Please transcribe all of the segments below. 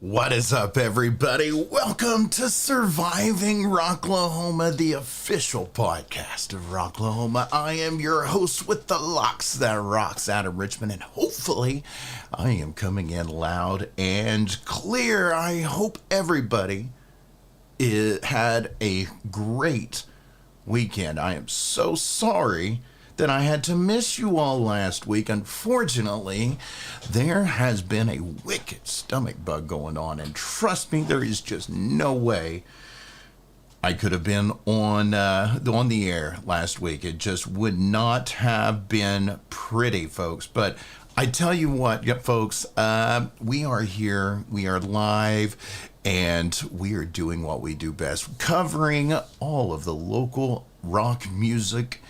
What is up, everybody? Welcome to Surviving Rocklahoma, the official podcast of Rocklahoma. I am your host with the locks that rocks out of Richmond, and hopefully I am coming in loud and clear. I hope everybody had a great weekend. I am so sorry that I had to miss you all last week. Unfortunately, there has been a wicked stomach bug going on, and trust me, there is just no way I could have been on the air last week. It just would not have been pretty, folks. But I tell you what, folks, we are here, we are live, and we are doing what we do best, covering all of the local rock music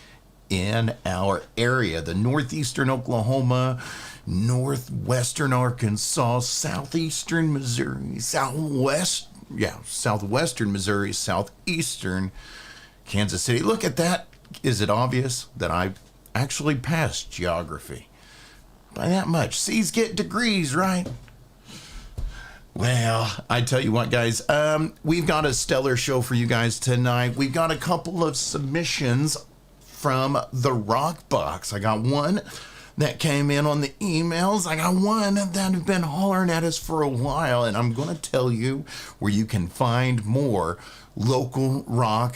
in our area, the northeastern Oklahoma, northwestern Arkansas, southeastern Missouri, southwestern Missouri, southeastern Kansas City. Look at that. Is it obvious that I actually passed geography by that much? C's get degrees, right? Well, I tell you what, guys, we've got a stellar show for you guys tonight. We've got a couple of submissions from the Rock Box. I got one that came in on the emails. I got one that have been hollering at us for a while, and I'm going to tell you where you can find more local rock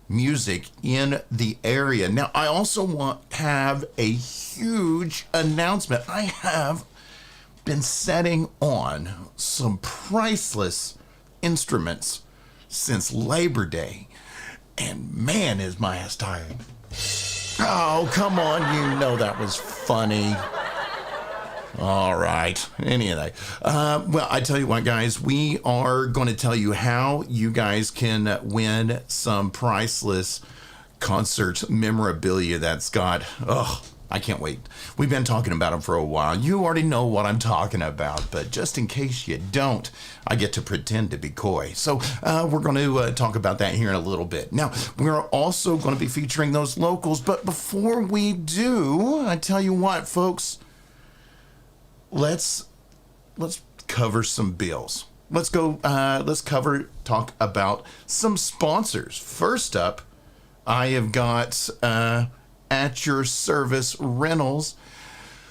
music in the area. Now, I also have a huge announcement. I have been setting on some priceless instruments since Labor Day, and man, is my ass tired. Oh, come on, you know that was funny. All right, anyway. Well, I tell you what, guys, we are going to tell you how you guys can win some priceless concert memorabilia that's got, I can't wait. We've been talking about them for a while. You already know what I'm talking about, but just in case you don't, I get to pretend to be coy. So we're going to talk about that here in a little bit. Now, we're also going to be featuring those locals, but before we do, I tell you what, folks, let's cover some bills. Let's talk about some sponsors. First up, I have got At Your Service Rentals,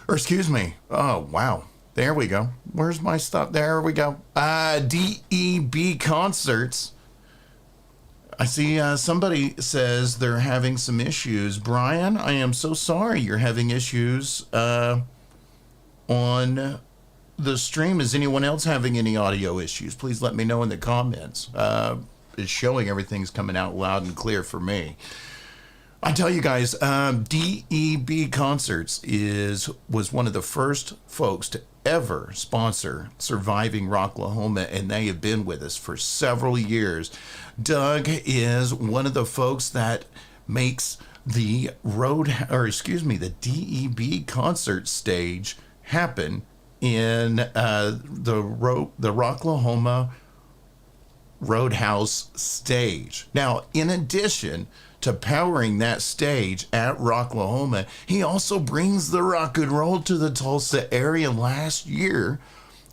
oh wow, there we go. Where's my stuff? There we go. DEB Concerts. I see somebody says they're having some issues. Brian, I am so sorry you're having issues on the stream. Is anyone else having any audio issues? Please let me know in the comments. It's showing everything's coming out loud and clear for me. I tell you guys, DEB Concerts was one of the first folks to ever sponsor Surviving Rocklahoma, and they have been with us for several years. Doug is one of the folks that makes the DEB concert stage happen in the Rocklahoma Roadhouse stage. Now, in addition to powering that stage at Rocklahoma, he also brings the rock and roll to the Tulsa area. Last year,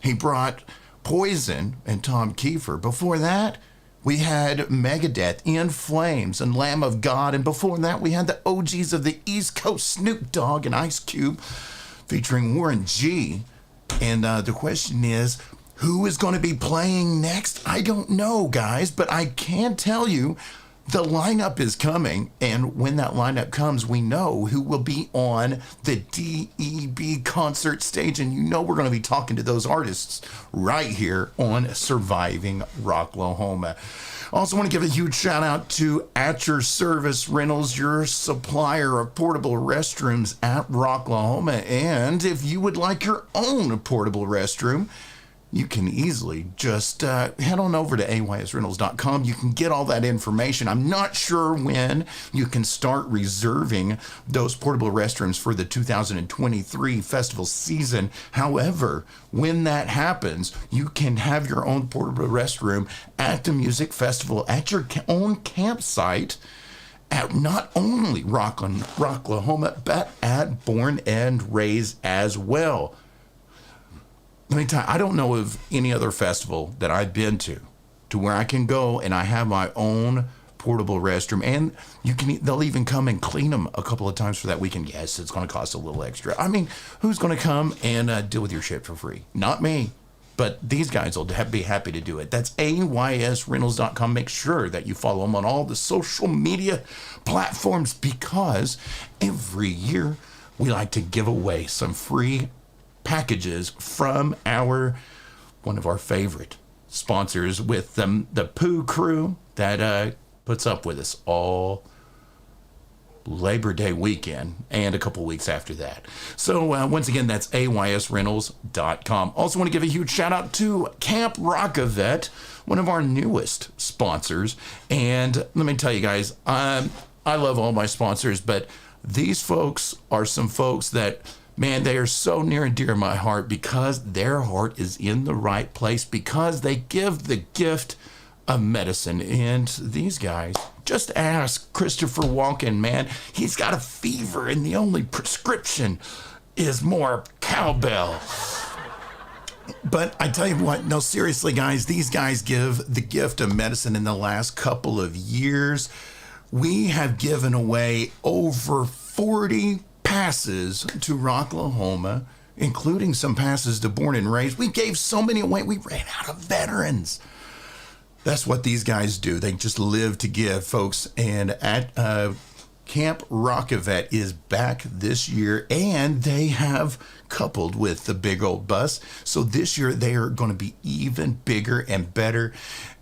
he brought Poison and Tom Kiefer. Before that, we had Megadeth, In Flames, and Lamb of God. And before that, we had the OGs of the East Coast, Snoop Dogg and Ice Cube, featuring Warren G. And the question is, who is going to be playing next? I don't know, guys, but I can tell you the lineup is coming, and when that lineup comes, we know who will be on the DEB concert stage, and you know we're going to be talking to those artists right here on Surviving Rocklahoma. Also want to give a huge shout out to At Your Service Rentals, your supplier of portable restrooms at Rocklahoma, and if you would like your own portable restroom, you can easily just head on over to aysrentals.com. You can get all that information. I'm not sure when you can start reserving those portable restrooms for the 2023 festival season. However, when that happens, you can have your own portable restroom at the music festival at your own campsite at not only Rocklahoma, but at Born and Raised as well. let me tell you, I don't know of any other festival that I've been to where I can go and I have my own portable restroom, and they'll even come and clean them a couple of times for that weekend. Yes, it's going to cost a little extra. I mean, who's going to come and deal with your shit for free? Not me. But these guys will be happy to do it. That's aysrentals.com. Make sure that you follow them on all the social media platforms, because every year we like to give away some free packages from one of our favorite sponsors with the Pooh Crew that puts up with us all Labor Day weekend and a couple weeks after that. So once again, that's aysrentals.com. Also want to give a huge shout out to Camp Rok-A-Vet, one of our newest sponsors. And let me tell you guys, I love all my sponsors, but these folks are some folks that, man, they are so near and dear to my heart, because their heart is in the right place, because they give the gift of medicine. And these guys, just ask Christopher Walken, man. He's got a fever and the only prescription is more cowbell. But I tell you what, no, seriously, guys, these guys give the gift of medicine. In the last couple of years, we have given away over 40 passes to Rocklahoma, including some passes to Born and Raised. We gave so many away, we ran out of veterans. That's what these guys do. They just live to give, folks. And at Camp Rok-A-Vet is back this year, and they have coupled with the big old bus. So this year they are going to be even bigger and better,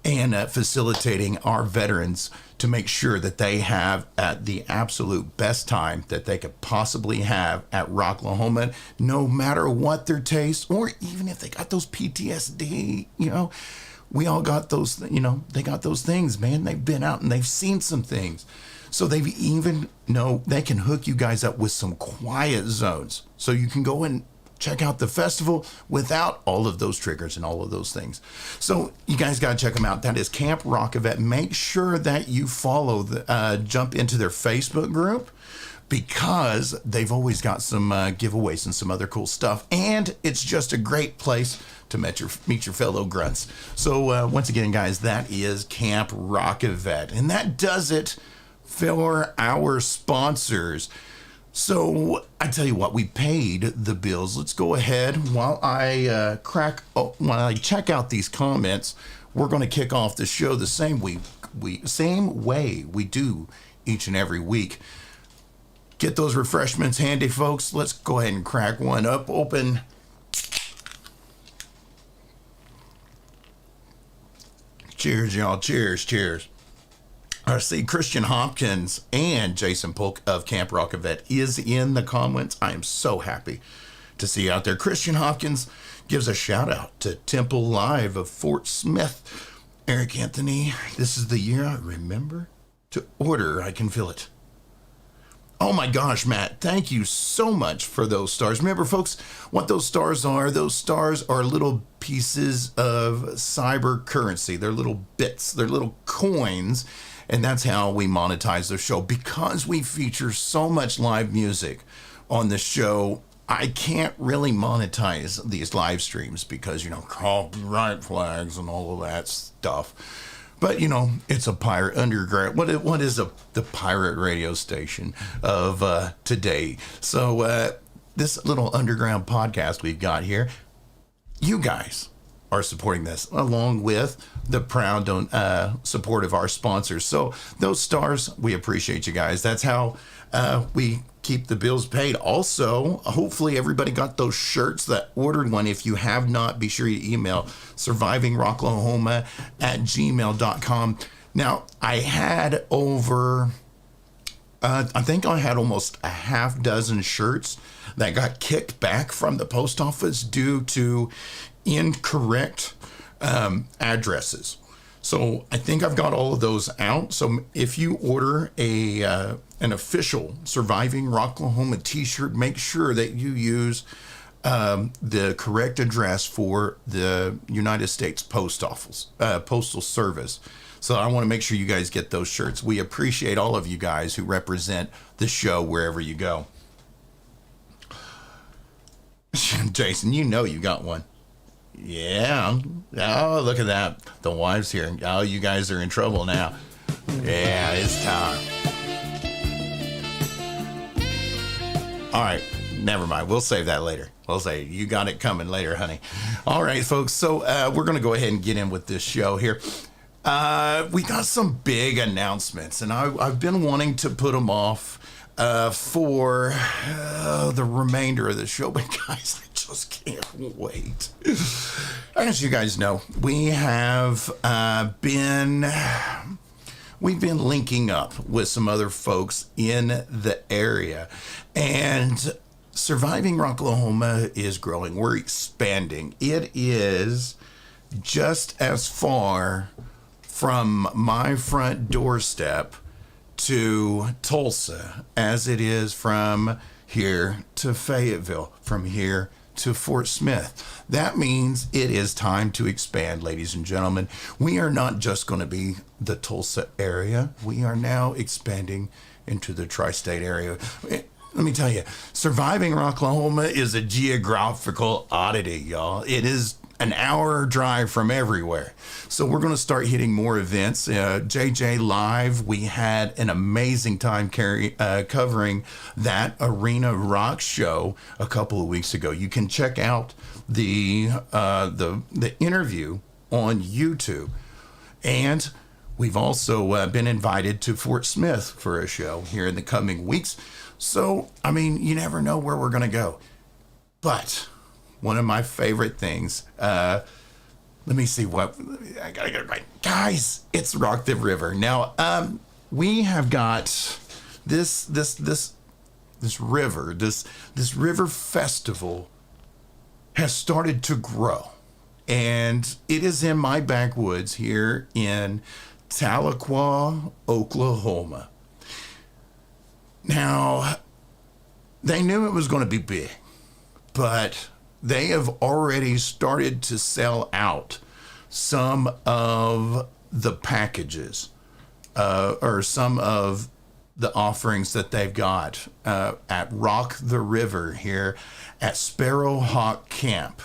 and facilitating our veterans to make sure that they have at the absolute best time that they could possibly have at Rocklahoma, no matter what their taste, or even if they got those PTSD, we all got those, they got those things, man. They've been out and they've seen some things. So they've even, they can hook you guys up with some quiet zones. So you can go and check out the festival without all of those triggers and all of those things. So you guys got to check them out. That is Camp Rok-A-Vet. Make sure that you follow, jump into their Facebook group, because they've always got some giveaways and some other cool stuff. And it's just a great place to meet your fellow grunts. So once again, guys, that is Camp Rok-A-Vet. And that does it for our sponsors. So I tell you what, we paid the bills. Let's go ahead while I check out these comments. We're going to kick off the show the same way we do each and every week. Get those refreshments handy, folks. Let's go ahead and crack one up open. Cheers, y'all. Cheers. I see Christian Hopkins and Jason Polk of Camp Rok-A-Vet is in the comments. I am so happy to see you out there. Christian Hopkins gives a shout out to Temple Live of Fort Smith. Eric Anthony, this is the year I remember to order. I can feel it. Oh my gosh, Matt, thank you so much for those stars. Remember, folks, what those stars are? Those stars are little pieces of cyber currency. They're little bits. They're little coins. And that's how we monetize the show. Because we feature so much live music on the show, I can't really monetize these live streams because, copyright flags and all of that stuff. But, it's a pirate underground. What is the pirate radio station of today? So this little underground podcast we've got here, you guys are supporting this along with the proud support of our sponsors. So those stars, we appreciate you guys. That's how we keep the bills paid. Also, hopefully everybody got those shirts that ordered one. If you have not, be sure you email survivingrocklahoma@gmail.com. Now, I had I think I had almost a half dozen shirts that got kicked back from the post office due to incorrect addresses. So I think I've got all of those out. So if you order an official Surviving Rocklahoma t-shirt, make sure that you use the correct address for the United States Postal Service. So I want to make sure you guys get those shirts. We appreciate all of you guys who represent the show wherever you go. Jason, you got one. Yeah. Oh, look at that. The wives here. Oh, you guys are in trouble now. Yeah, it's time. All right. Never mind. We'll save that later. We'll say you got it coming later, honey. All right, folks. So we're going to go ahead and get in with this show here. We got some big announcements, and I've been wanting to put them off for the remainder of the show, but guys, I just can't wait. As you guys know, we have we've been linking up with some other folks in the area, and Surviving Rocklahoma is growing. We're expanding. It is just as far from my front doorstep to Tulsa as it is from here to Fayetteville, from here to Fort Smith. That means it is time to expand, ladies and gentlemen. We are not just going to be the Tulsa area. We are now expanding into the tri-state area. Let me tell you, Surviving Rocklahoma is a geographical oddity, y'all. It is an hour drive from everywhere. So we're going to start hitting more events. JJ Live, we had an amazing time covering that Arena Rock show a couple of weeks ago. You can check out the interview on YouTube. And we've also been invited to Fort Smith for a show here in the coming weeks. So, I mean, you never know where we're going to go. But one of my favorite things, let me see what, I got to get it right. Guys, it's Rock the River. Now, we have got this river festival has started to grow. And it is in my backwoods here in Tahlequah, Oklahoma. Now, they knew it was going to be big, but they have already started to sell out some of the packages or some of the offerings that they've got at Rock the River here at Sparrowhawk Camp,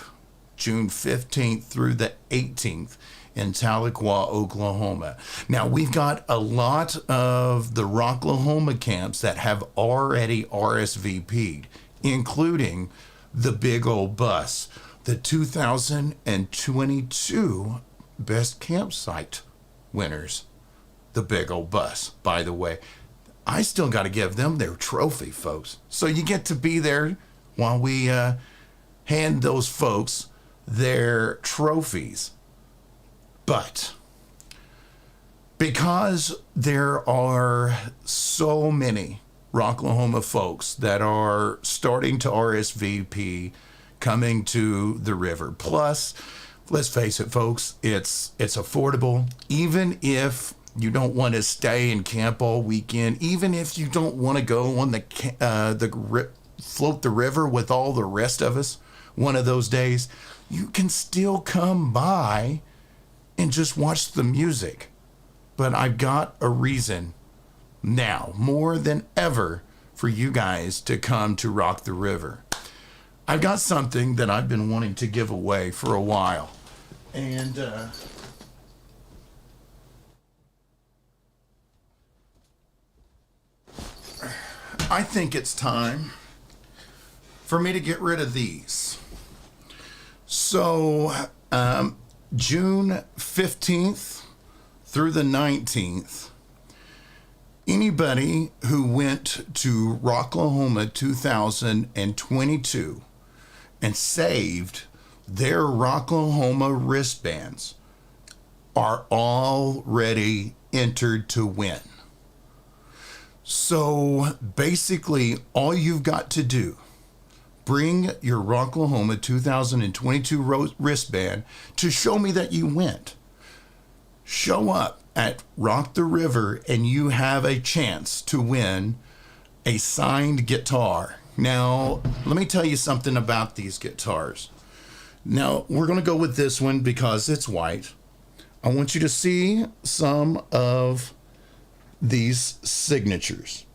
June 15th through the 18th in Tahlequah, Oklahoma. Now, we've got a lot of the Rocklahoma camps that have already RSVP'd, including the big old bus, the 2022 Best Campsite winners, the big old bus, by the way. I still got to give them their trophy, folks. So you get to be there while we hand those folks their trophies. But because there are so many Rocklahoma folks that are starting to RSVP coming to the river, plus, let's face it, folks, it's affordable. Even if you don't want to stay and camp all weekend, even if you don't want to go on float the river with all the rest of us one of those days, you can still come by and just watch the music. But I've got a reason now, more than ever, for you guys to come to Rock the River. I've got something that I've been wanting to give away for a while. And I think it's time for me to get rid of these. So, June 15th through the 19th, anybody who went to Rocklahoma 2022 and saved their Rocklahoma wristbands are already entered to win. So basically, all you've got to do, bring your Rocklahoma 2022 wristband to show me that you went. Show up at Rock the River and you have a chance to win a signed guitar. Now, let me tell you something about these guitars. Now, we're going to go with this one because it's white. I want you to see some of these signatures.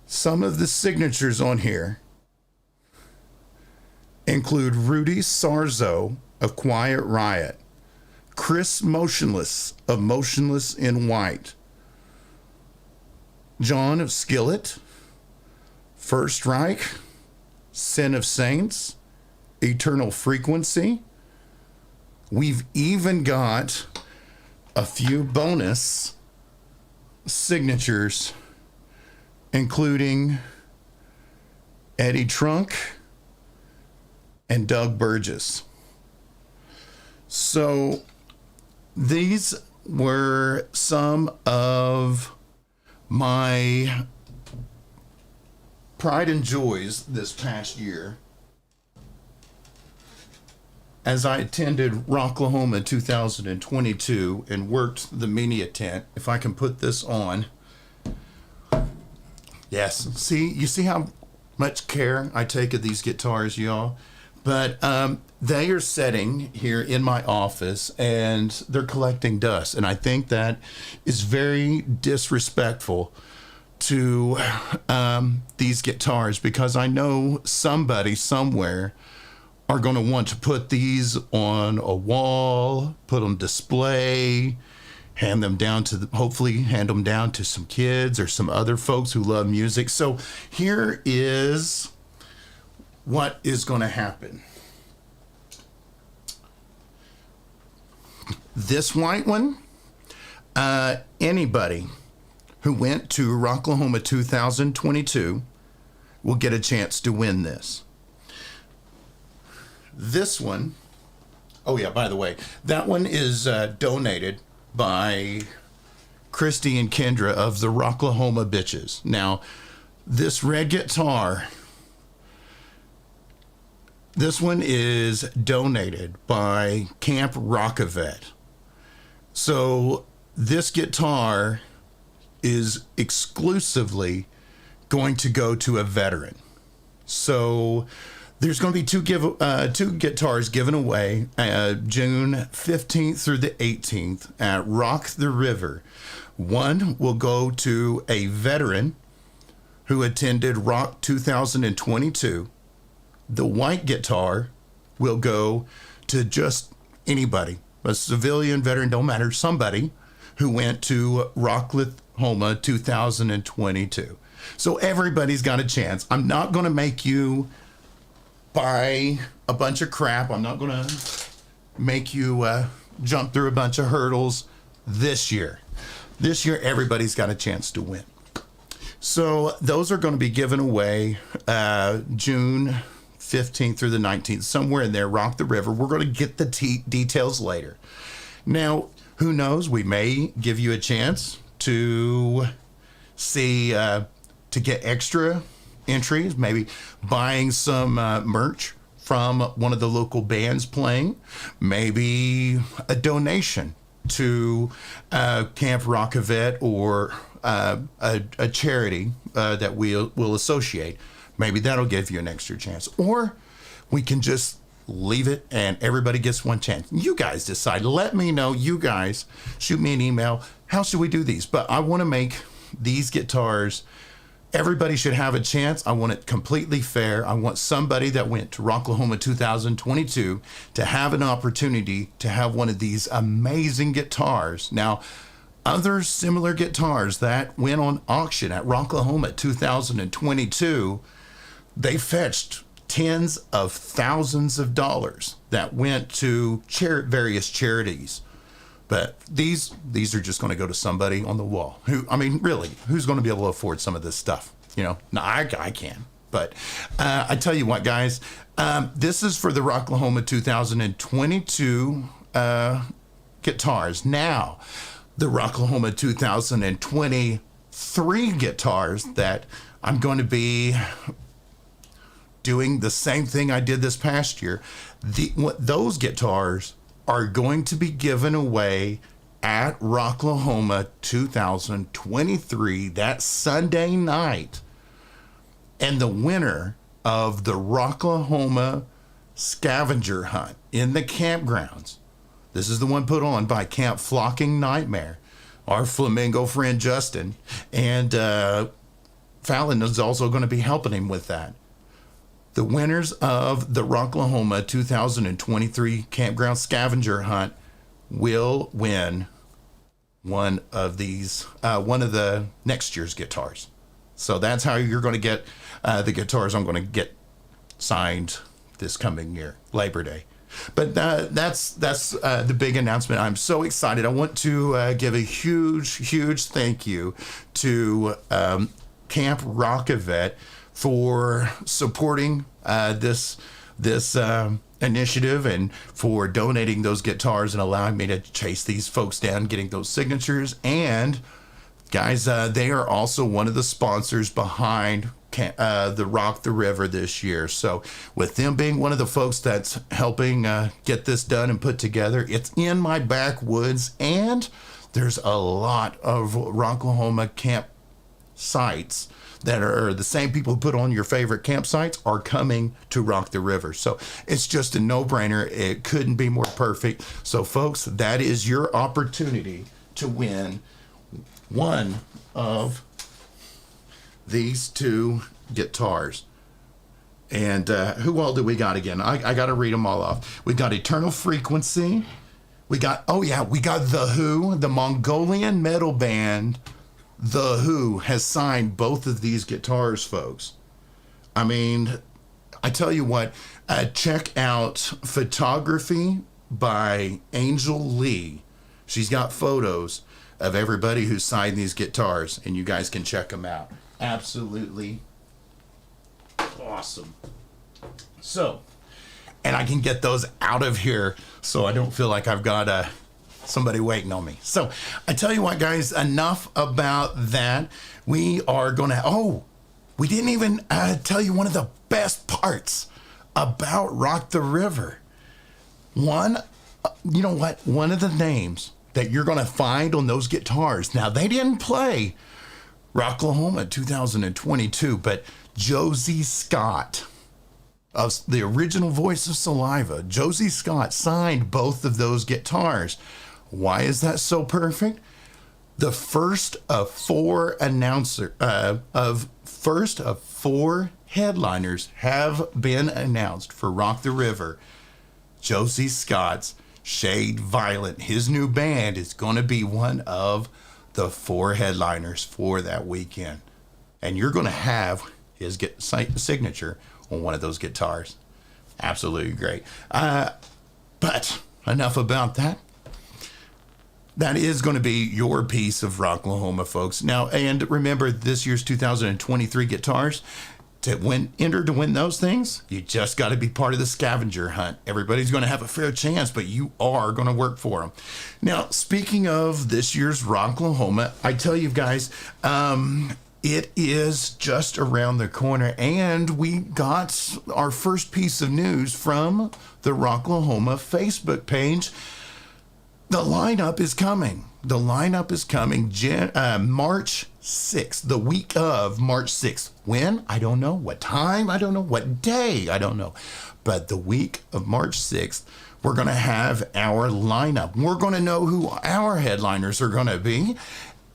Some of the signatures on here include Rudy Sarzo of Quiet Riot, Chris Motionless of Motionless in White, John of Skillet, First Reich, Sin of Saints, Eternal Frequency. We've even got a few bonus signatures, including Eddie Trunk and Doug Burgess. So these were some of my pride and joys this past year as I attended Rocklahoma 2022 and worked the media tent. If I can put this on. Yes, you see how much care I take of these guitars, y'all? But they are sitting here in my office and they're collecting dust. And I think that is very disrespectful to these guitars, because I know somebody somewhere are going to want to put these on a wall, put them display, hand them down to hopefully hand them down to some kids or some other folks who love music. So here is what is going to happen. This white one, anybody who went to Rocklahoma 2022 will get a chance to win this. This one, oh yeah, by the way, that one is donated by Christy and Kendra of the Rocklahoma Bitches. Now, this red guitar, this one is donated by Camp Rok-A-Vet. So this guitar is exclusively going to go to a veteran. So there's going to be two guitars given away June 15th through the 18th at Rock the River. One will go to a veteran who attended Rock 2022. The white guitar will go to just anybody, a civilian, veteran, don't matter, somebody who went to Rocklahoma 2022. So everybody's got a chance. I'm not going to make you buy a bunch of crap. I'm not going to make you jump through a bunch of hurdles this year. This year, everybody's got a chance to win. So those are going to be given away June 15th through the 19th, somewhere in there, Rock the River. We're going to get the details later. Now, who knows? We may give you a chance to see, to get extra entries, maybe buying some merch from one of the local bands playing, maybe a donation to Camp Rok-A-Vet or a charity that we'll associate. Maybe that'll give you an extra chance. Or we can just leave it and everybody gets one chance. You guys decide. Let me know. You guys shoot me an email. How should we do these? But I want to make these guitars, everybody should have a chance. I want it completely fair. I want somebody that went to Rocklahoma 2022 to have an opportunity to have one of these amazing guitars. Now, other similar guitars that went on auction at Rocklahoma 2022, they fetched tens of thousands of dollars that went to various charities. But these are just going to go to somebody on the wall. Really, who's going to be able to afford some of this stuff? No, I can. But I tell you what, guys, this is for the Rocklahoma 2022 guitars. Now, the Rocklahoma 2023 guitars that I'm going to be doing the same thing I did this past year. Those guitars are going to be given away at Rocklahoma 2023 that Sunday night. And the winner of the Rocklahoma scavenger hunt in the campgrounds, this is the one put on by Camp Flocking Nightmare, our flamingo friend Justin, and Fallon is also going to be helping him with that. The winners of the Rocklahoma 2023 Campground Scavenger Hunt will win one of the next year's guitars. So that's how you're going to get the guitars I'm going to get signed this coming year, Labor Day. But that's the big announcement. I'm so excited. I want to give a huge thank you to Camp Rok-A-Vet for supporting this initiative and for donating those guitars and allowing me to chase these folks down, getting those signatures. And guys, they are also one of the sponsors behind the Rock the River this year. So with them being one of the folks that's helping get this done and put together, it's in my backwoods, and there's a lot of Rocklahoma camp sites that are the same people who put on your favorite campsites are coming to Rock the River. So it's just a no-brainer. It couldn't be more perfect. So folks, that is your opportunity to win one of these two guitars. And who all do we got again? I got to read them all off. We got Eternal Frequency. We got The Who, the Mongolian metal band. The Who has signed both of these guitars, folks. I mean, I tell you what, check out Photography by Angel Lee. She's got photos of everybody who signed these guitars, and you guys can check them out. Absolutely awesome. So, and I can get those out of here so I don't feel like I've got somebody waiting on me. So I tell you what, guys, enough about that. We are going to, we didn't even tell you one of the best parts about Rock the River. One of the names that you're going to find on those guitars. Now, they didn't play Rocklahoma 2022, but Josie Scott, of the original Voice of Saliva, Josie Scott signed both of those guitars. Why is that so perfect? The first of four headliners have been announced for Rock the River. Josie Scott's Shade Violent, his new band, is going to be one of the four headliners for that weekend. And you're going to have his signature on one of those guitars. Absolutely great. But enough about that. That is going to be your piece of Rocklahoma, folks. Now, and remember, this year's 2023 guitars, to win those things, you just got to be part of the scavenger hunt. Everybody's going to have a fair chance, but you are going to work for them. Now, speaking of this year's Rocklahoma, I tell you guys, it is just around the corner, and we got our first piece of news from the Rocklahoma Facebook page. The lineup is coming. March 6th, the week of March 6th. When? I don't know. What time? I don't know. What day? I don't know. But the week of March 6th, we're going to have our lineup. We're going to know who our headliners are going to be.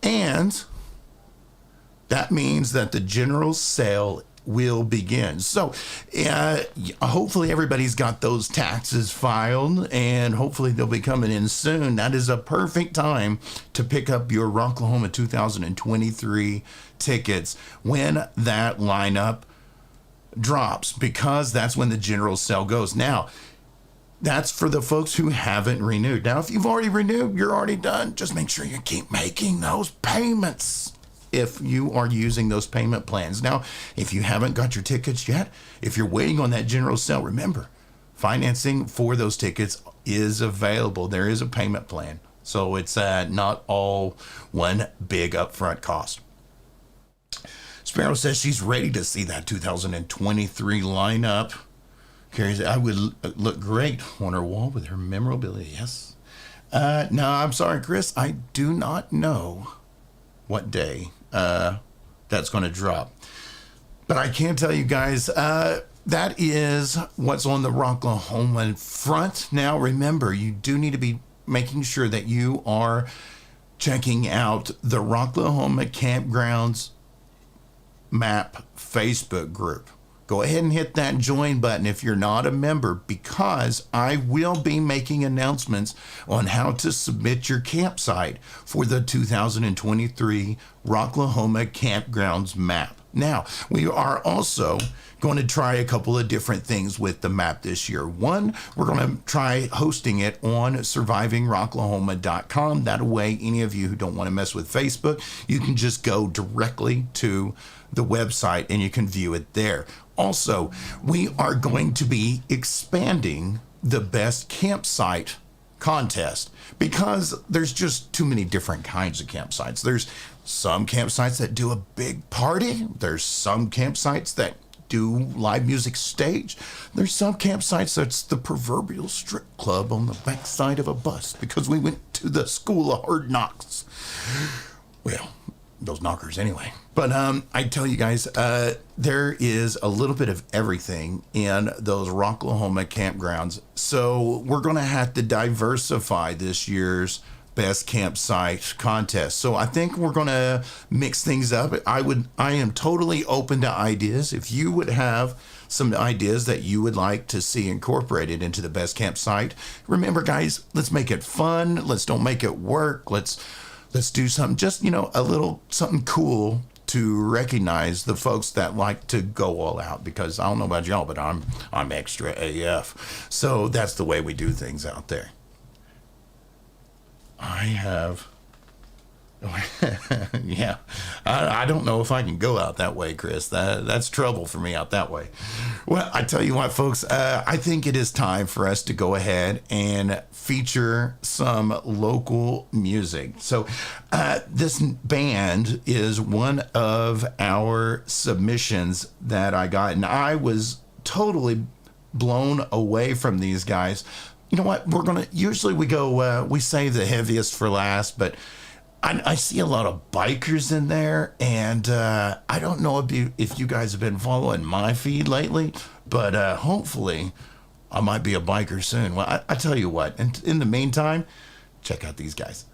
And that means that the general sale will begin. So hopefully everybody's got those taxes filed, and hopefully they'll be coming in soon. That is a perfect time to pick up your Rocklahoma 2023 tickets when that lineup drops, because that's when the general sale goes. Now, that's for the folks who haven't renewed. Now, if you've already renewed, you're already done. Just make sure you keep making those payments if you are using those payment plans. Now, if you haven't got your tickets yet, if you're waiting on that general sale, remember, financing for those tickets is available. There is a payment plan. So it's not all one big upfront cost. Sparrow says she's ready to see that 2023 lineup. Carrie said, I would look great on her wall with her memorabilia. Yes. No, I'm sorry, Chris. I do not know what day that's going to drop. But I can tell you guys, that is what's on the Rocklahoma front. Now, remember, you do need to be making sure that you are checking out the Rocklahoma Campgrounds Map Facebook group. go ahead and hit that join button if you're not a member, because I will be making announcements on how to submit your campsite for the 2023 Rocklahoma Campgrounds map. Now, we are also going to try a couple of different things with the map this year. One, we're going to try hosting it on survivingrocklahoma.com. That way, any of you who don't want to mess with Facebook, you can just go directly to the website and you can view it there. Also, we are going to be expanding the best campsite contest because there's just too many different kinds of campsites. There's some campsites that do a big party. There's some campsites that do live music stage. There's some campsites that's the proverbial strip club on the backside of a bus because we went to the school of hard knocks. Well, those knockers anyway. But I tell you guys, there is a little bit of everything in those Rocklahoma campgrounds. So we're going to have to diversify this year's best campsite contest. So I think we're going to mix things up. I am totally open to ideas. If you would have some ideas that you would like to see incorporated into the best campsite, remember guys, let's make it fun. Let's don't make it work. Let's do something, just, a little something cool to recognize the folks that like to go all out, because I don't know about y'all, but I'm extra AF. So that's the way we do things out there. I have, yeah, I don't know if I can go out that way, Chris. That's trouble for me out that way. Well, I tell you what, folks, I think it is time for us to go ahead and feature some local music. So this band is one of our submissions that I got, and I was totally blown away from these guys. You know what? Usually we save the heaviest for last, but I see a lot of bikers in there, and I don't know if you guys have been following my feed lately, but hopefully I might be a biker soon. Well, I tell you what, in the meantime, check out these guys.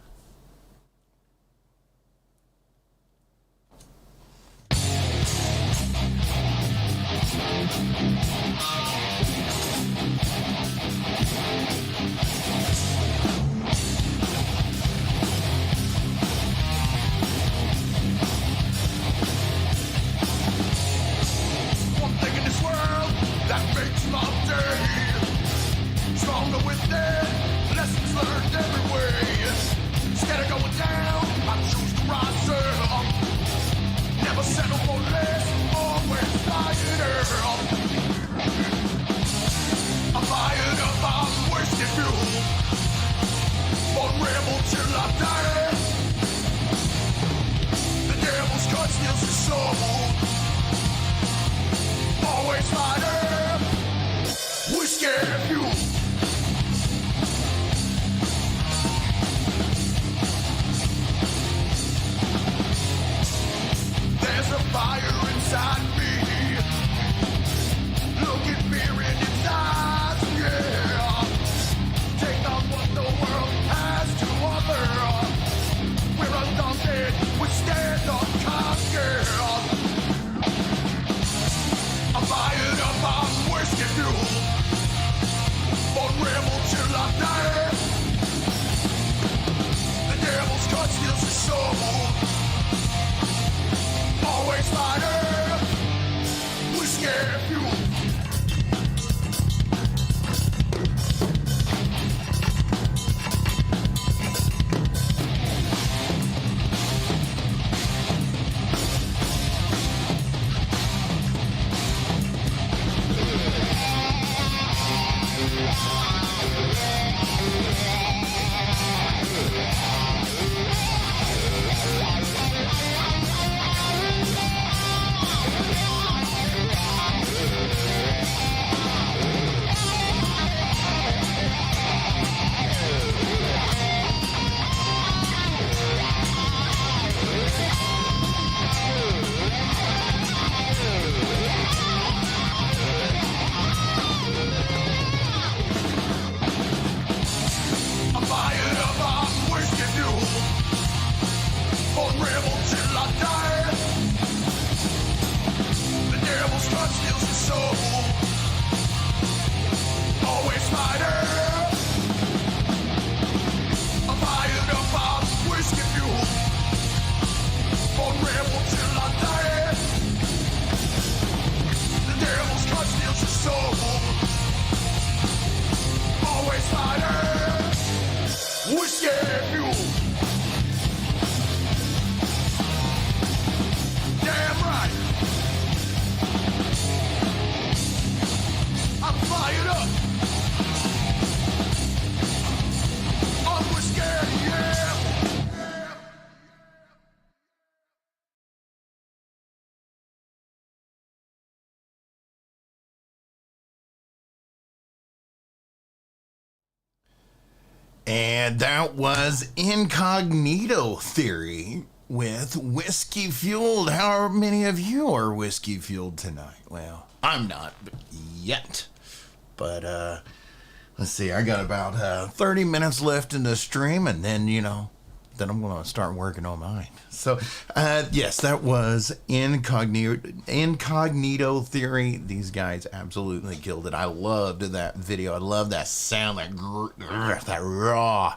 And that was Incognito Theory with Whiskey Fueled. How many of you are whiskey fueled tonight? Well, I'm not yet. But let's see, I got about 30 minutes left in the stream, and then, then I'm going to start working on mine. So, yes, that was Incognito Theory. These guys absolutely killed it. I loved that video. I love that sound, that raw.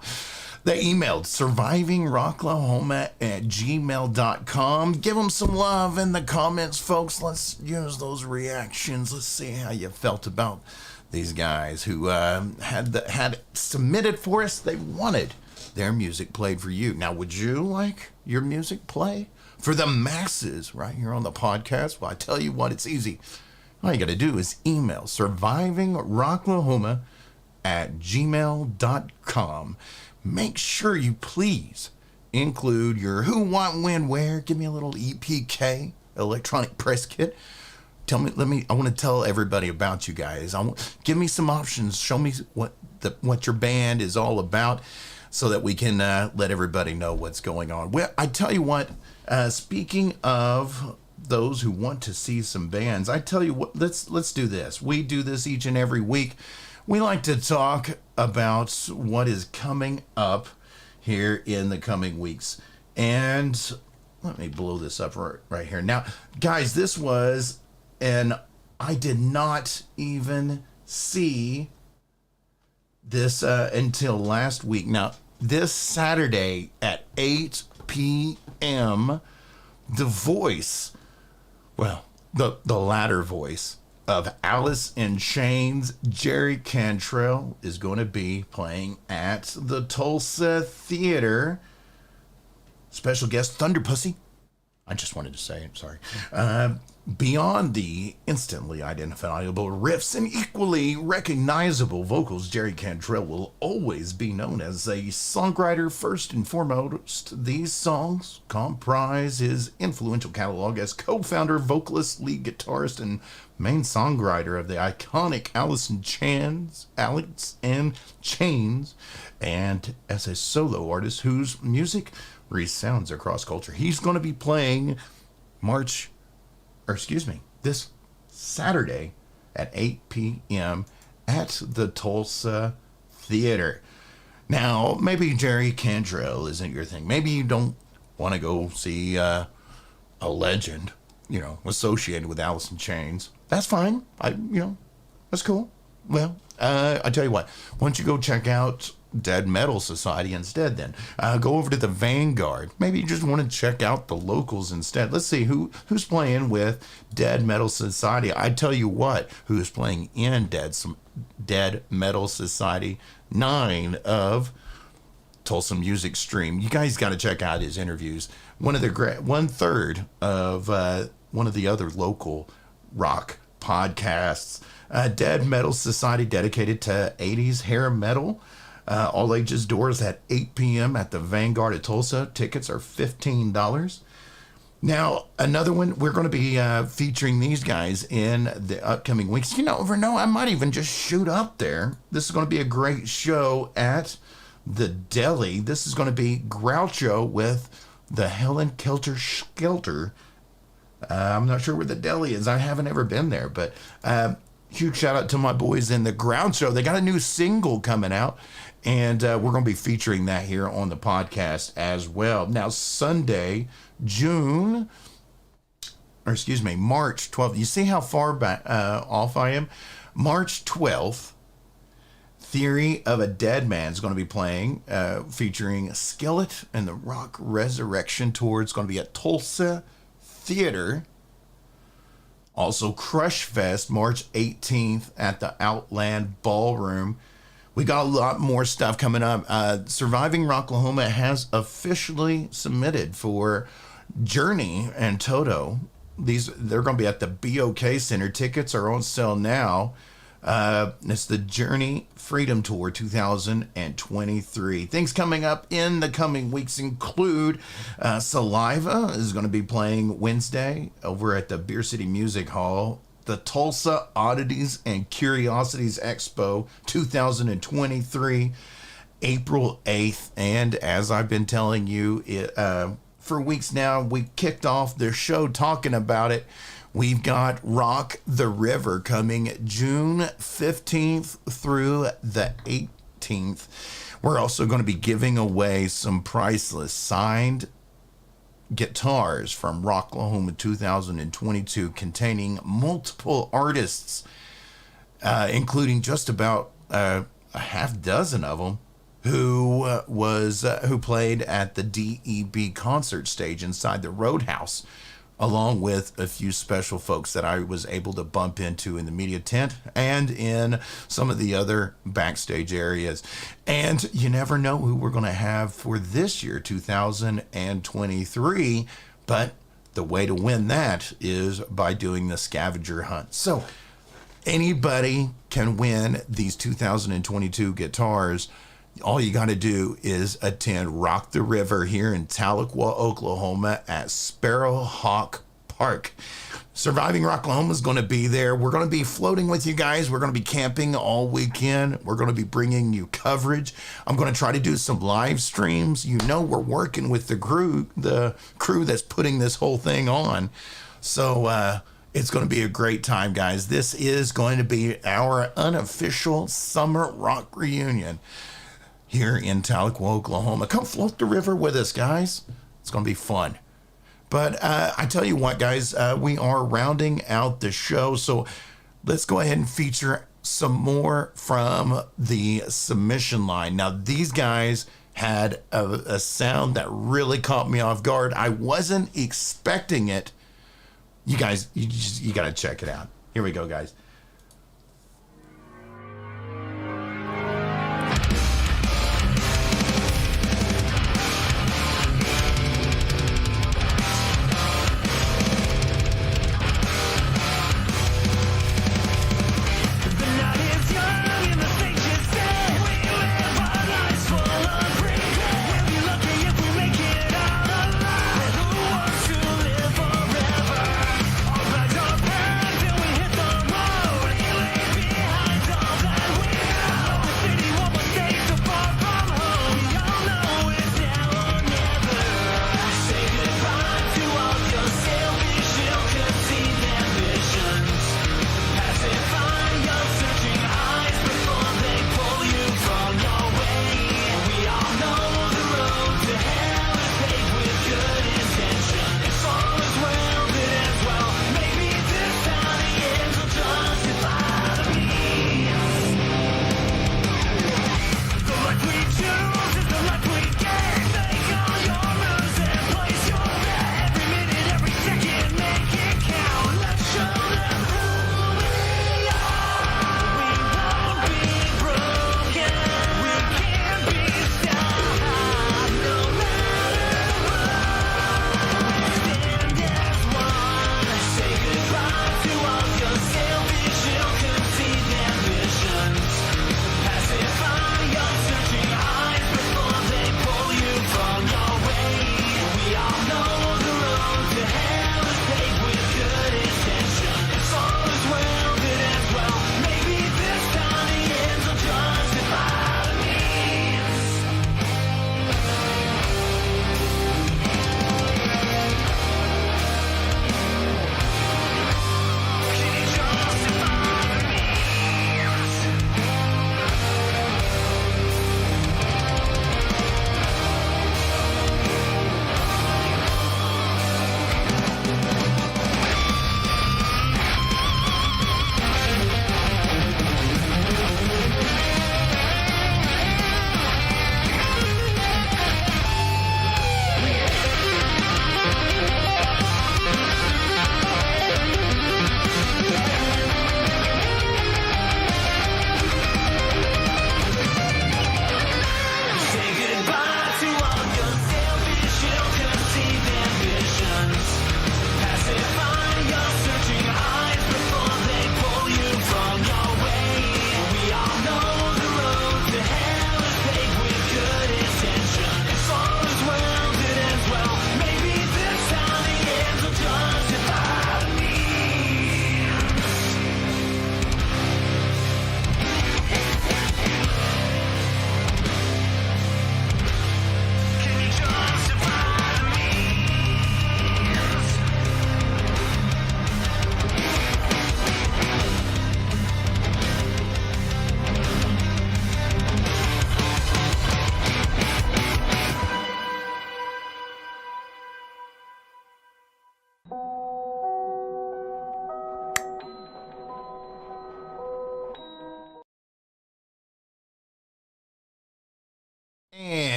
They emailed survivingrocklahoma@gmail.com. Give them some love in the comments, folks. Let's use those reactions. Let's see how you felt about these guys who had submitted for us. They wanted their music played for you. Now, would you like your music play for the masses right here on the podcast? Well, I tell you what, it's easy. All you got to do is email survivingrocklahoma@gmail.com. Make sure you please include your who, what, when, where. Give me a little EPK, electronic press kit. I want to tell everybody about you guys. Give me some options. Show me what your band is all about, so that we can let everybody know what's going on. Well, I tell you what, speaking of those who want to see some bands, I tell you what, let's do this. We do this each and every week. We like to talk about what is coming up here in the coming weeks. And let me blow this up right here. Now, guys, this was, and I did not even see this until last week. Now, this Saturday at 8 p.m., the voice, well, the latter voice of Alice in Chains, Jerry Cantrell, is going to be playing at the Tulsa Theater. Special guest, Thunder Pussy. I just wanted to say it, sorry. Beyond the instantly identifiable riffs and equally recognizable vocals, Jerry Cantrell will always be known as a songwriter first and foremost. These songs comprise his influential catalog as co-founder, vocalist, lead guitarist, and main songwriter of the iconic Alice in Chains, and as a solo artist whose music resounds across culture. He's going to be playing this Saturday at 8 p.m. at the Tulsa Theater. Now, maybe Jerry Cantrell isn't your thing. Maybe you don't want to go see a legend, associated with Alice in Chains. That's fine. That's cool. Well, I tell you what, why don't you go check out Dead Metal Society instead then. Go over to the Vanguard. Maybe you just want to check out the locals instead. Let's see who's playing with Dead Metal Society. I tell you what, who's playing in Dead Metal Society 9 of Tulsa Music Stream. You guys got to check out his interviews. One third of one of the other local rock podcasts. Dead Metal Society, dedicated to 80s hair metal. All ages doors at 8 p.m. at the Vanguard at Tulsa. Tickets are $15. Now, another one, we're going to be featuring these guys in the upcoming weeks. You never know, I might even just shoot up there. This is going to be a great show at the Deli. This is going to be Groucho with the Helen Kelter Skelter. I'm not sure where the Deli is. I haven't ever been there, but huge shout out to my boys in the Groucho. They got a new single coming out, and we're going to be featuring that here on the podcast as well. Now, Sunday, March 12th. You see how far back off I am? March 12th, Theory of a Dead Man is going to be playing, featuring Skillet and the Rock Resurrection Tour. It's going to be at Tulsa Theater. Also, Crush Fest, March 18th at the Outland Ballroom. We got a lot more stuff coming up. Surviving Rocklahoma has officially submitted for Journey and Toto. They're going to be at the BOK Center. Tickets are on sale now. It's the Journey Freedom Tour 2023. Things coming up in the coming weeks include Saliva is going to be playing Wednesday over at the Beer City Music Hall. The Tulsa Oddities and Curiosities Expo 2023. April 8th. And as I've been telling you for weeks now, we kicked off the show talking about it. We've got Rock the River coming June 15th through the 18th. We're also going to be giving away some priceless signed guitars from Rocklahoma 2022 containing multiple artists, including just about a half dozen of them who played at the DEB concert stage inside the Roadhouse, along with a few special folks that I was able to bump into in the media tent and in some of the other backstage areas. And you never know who we're going to have for this year, 2023, but the way to win that is by doing the scavenger hunt. So anybody can win these 2022 guitars. All you got to do is attend Rock the River here in Tahlequah, Oklahoma at Sparrowhawk Park. Surviving Rocklahoma is going to be there. We're going to be floating with you guys. We're going to be camping all weekend. We're going to be bringing you coverage. I'm going to try to do some live streams. You know, we're working with the crew that's putting this whole thing on. So it's going to be a great time, guys. This is going to be our unofficial summer rock reunion here in Tahlequah, Oklahoma. Come float the river with us, guys. It's going to be fun. But I tell you what, guys, we are rounding out the show, so let's go ahead and feature some more from the submission line. Now, these guys had a sound that really caught me off guard. I wasn't expecting it. You guys, you got to check it out. Here we go, guys. Forever. All bags are packed and we hit the road.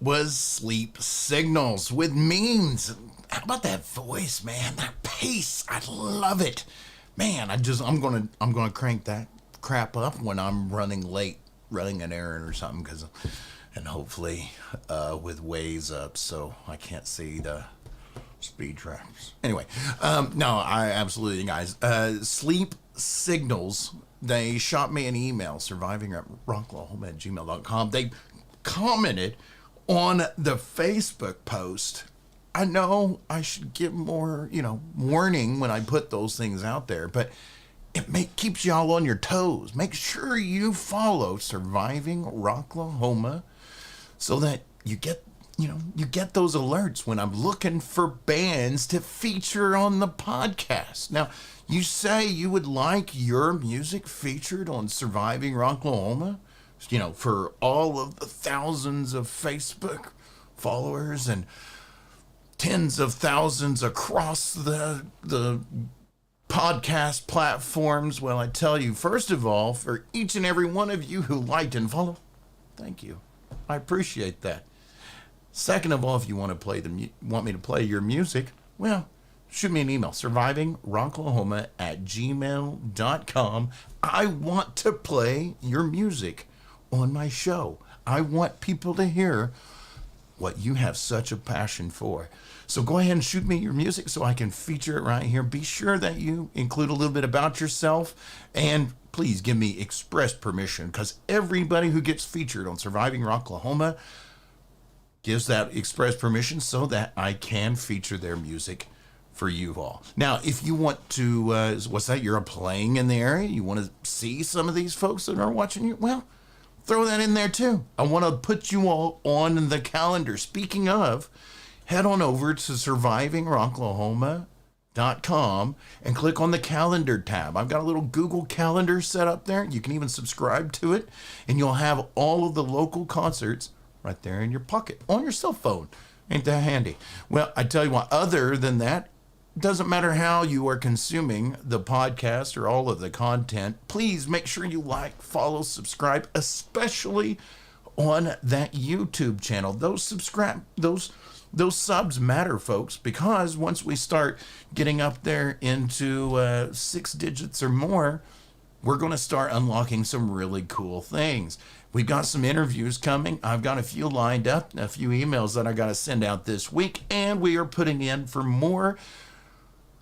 was Sleep Signals with Means. How about that voice, man? That pace, I love it. Man, I'm gonna crank that crap up when I'm running late, running an errand or something, and hopefully with Waze up, so I can't see the speed traps. Anyway, no, I absolutely, guys. Sleep Signals. They shot me an email, surviving@rocklahoma@gmail.com. They commented on the Facebook post. I know I should give more, warning when I put those things out there, but it keeps y'all on your toes. Make sure you follow Surviving Rocklahoma so that you get those alerts when I'm looking for bands to feature on the podcast. Now, you say you would like your music featured on Surviving Rocklahoma, for all of the thousands of Facebook followers and tens of thousands across the podcast platforms. Well, I tell you, first of all, for each and every one of you who liked and followed, thank you. I appreciate that. Second of all, if you want me to play your music, well, shoot me an email, survivingrocklahoma@gmail.com. I want to play your music on my show. I want people to hear what you have such a passion for. So go ahead and shoot me your music so I can feature it right here. Be sure that you include a little bit about yourself, and please give me express permission, because everybody who gets featured on Surviving Rocklahoma gives that express permission so that I can feature their music for you all. Now, if you want to, you're playing in the area, you want to see some of these folks that are watching you, well, throw that in there too. I want to put you all on the calendar. Speaking of, head on over to survivingrocklahoma.com and click on the calendar tab. I've got a little Google Calendar set up there. You can even subscribe to it, and you'll have all of the local concerts right there in your pocket on your cell phone. Ain't that handy? Well, I tell you what, other than that, doesn't matter how you are consuming the podcast or all of the content, please make sure you like, follow, subscribe, especially on that YouTube channel. Those subs matter, folks, because once we start getting up there into 6 digits or more, we're going to start unlocking some really cool things. We've got some interviews coming. I've got a few lined up, a few emails that I got to send out this week, and we are putting in for more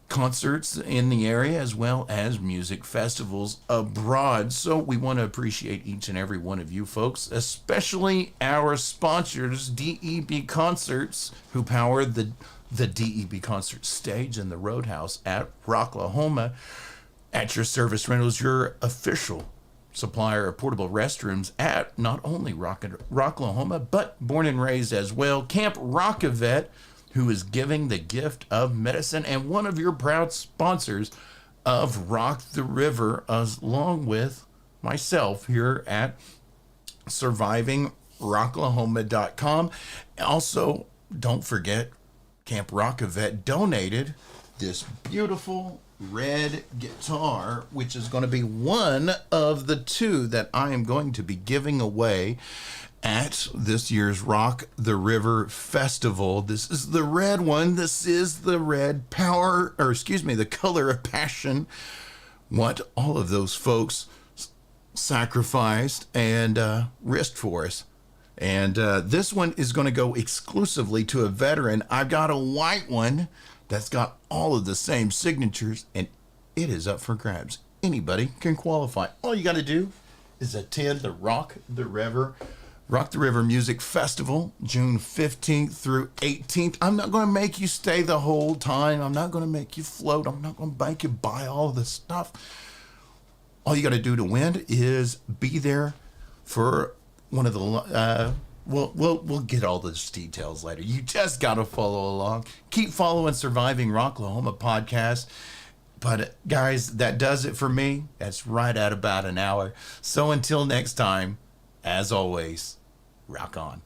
concerts in the area as well as music festivals abroad. So we want to appreciate each and every one of you folks, especially our sponsors, DEB Concerts, who power the DEB Concert stage in the Roadhouse at Rocklahoma. At Your Service Rentals, your official supplier of portable restrooms at not only Rocklahoma, but born and raised as well. Camp Rok-A-Vet, who is giving the gift of medicine, and one of your proud sponsors of Rock the River, along with myself here at survivingrocklahoma.com. Also, don't forget, Camp Rok-A-Vet donated this beautiful red guitar, which is going to be one of the 2 that I am going to be giving away at this year's Rock the River Festival. This is the red one. This is the red the color of passion. What all of those folks sacrificed and risked for us. And this one is going to go exclusively to a veteran. I've got a white one that's got all of the same signatures, and it is up for grabs. Anybody can qualify. All you got to do is attend the Rock the River Music Festival, June 15th through 18th. I'm not going to make you stay the whole time. I'm not going to make you float. I'm not going to make you buy all the stuff. All you got to do to win is be there for one of the We'll get all those details later. You just got to follow along. Keep following Surviving Rocklahoma podcast. But guys, that does it for me. That's right at about an hour. So until next time, as always, rock on.